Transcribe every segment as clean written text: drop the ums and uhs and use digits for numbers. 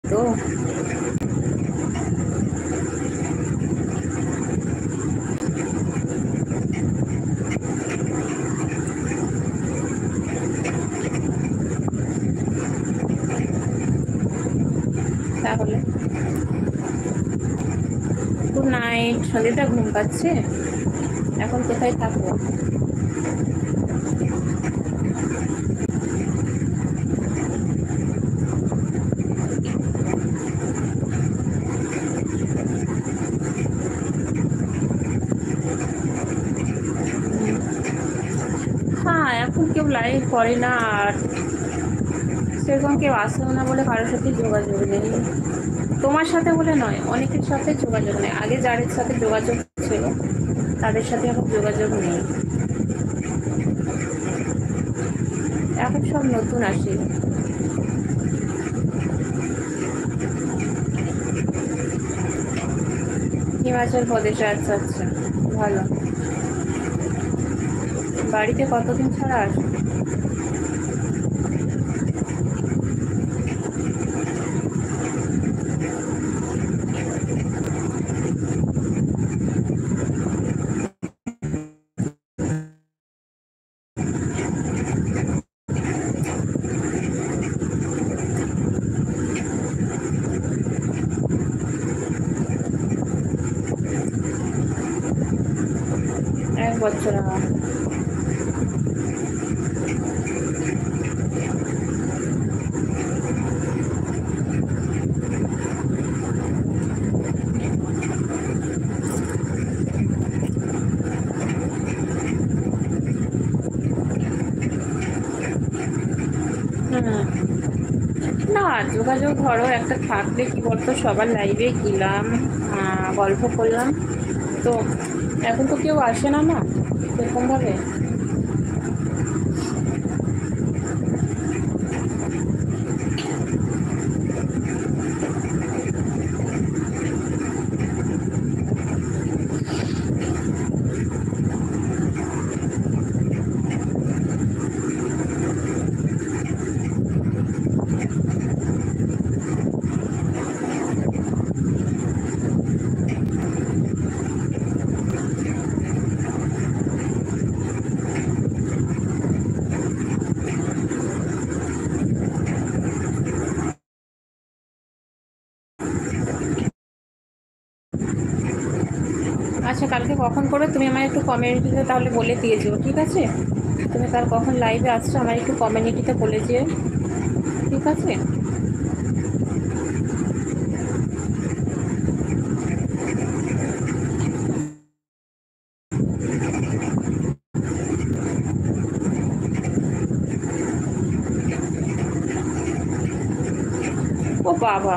তো তাহলে good night. সন্ধ্যেটা ঘুম পাচ্ছে, এখন কোথায় থাকবো? হ্যাঁ, এখন কেউ লাইভ করে না, আর সেরকম কেউ আসেও না বলে কারোর সাথে যোগাযোগ নেই। তোমার সাথে বলে নয়, অনেকের সাথে যোগাযোগ নেই। আগে যাদের সাথে যোগাযোগ ছিল তাদের সাথে এখন যোগাযোগ নেই। এখন সব নতুন আসে। হিমাচল প্রদেশে? আচ্ছা আচ্ছা, ভালো। বাড়িতে কতদিন ছাড়া আসো? এক বছর আমার। হুম। না, যোগাযোগ ধরো একটা থাকলে কি বলতো, সবার লাইভে গেলাম, গল্প করলাম, তো এখন তো কেউ আসে না, না সেরকম ভাবে। আচ্ছা, কালকে কখন করে তুমি আমার একটু কমিউনিটিতে তাহলে বলে দিয়ে যেও, ঠিক আছে? তুমি কাল কখন লাইভে আসছো আমার একটু কমিউনিটিতে বলে যেও, ঠিক আছে? ও বাবা,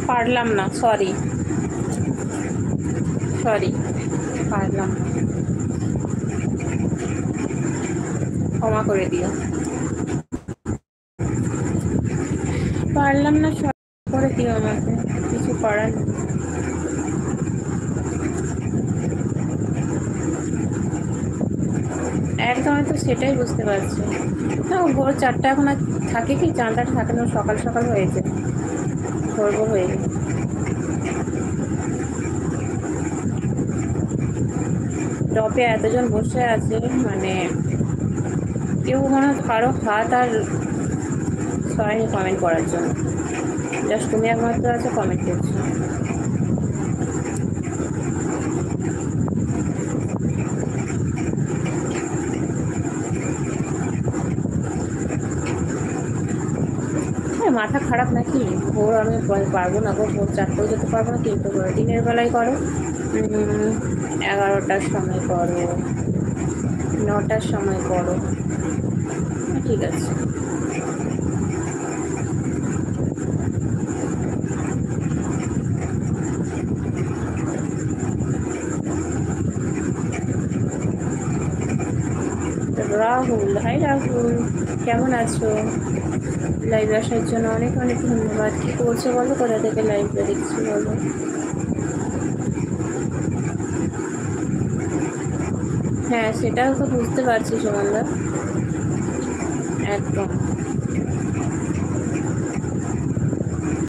পারলাম না, সরি সরি, পারলাম না, ক্ষমা করে দিও। পারলাম না, সরি করে দিও আমাকে, কিছু করার নেই। একদম, আমি তো সেটাই বুঝতে পারছি। না, ভোর 4টা এখন আর থাকে কি? চাঁদাটা থাকে না, সকাল সকাল হয়েছে, ভোর ভোর হয়ে গেছে। টপে এতজন বসে আছে, মানে কেউ মনে হয় কারো হাত আর সরাইনি কমেন্ট করার জন্য, জাস্ট তুমি একমাত্র আছে কমেন্ট করছো। হ্যাঁ, মাথা খারাপ নাকি? ভোর আমি পারবো না গো, ভোর 4টাও যেতে পারবো না, কিন্তু দিনের বেলায় করো, 11টার সময় করো, 9টার সময় করো, ঠিক আছে। রাহুল, হাই রাহুল, কেমন আছো? লাইভে আসার জন্য অনেক অনেক ধন্যবাদ। কি করছো বলো, কোথা থেকে লাইভটা দেখছি বলো? হ্যাঁ, সেটাও তো বুঝতে পারছি সুমনদা, একদম।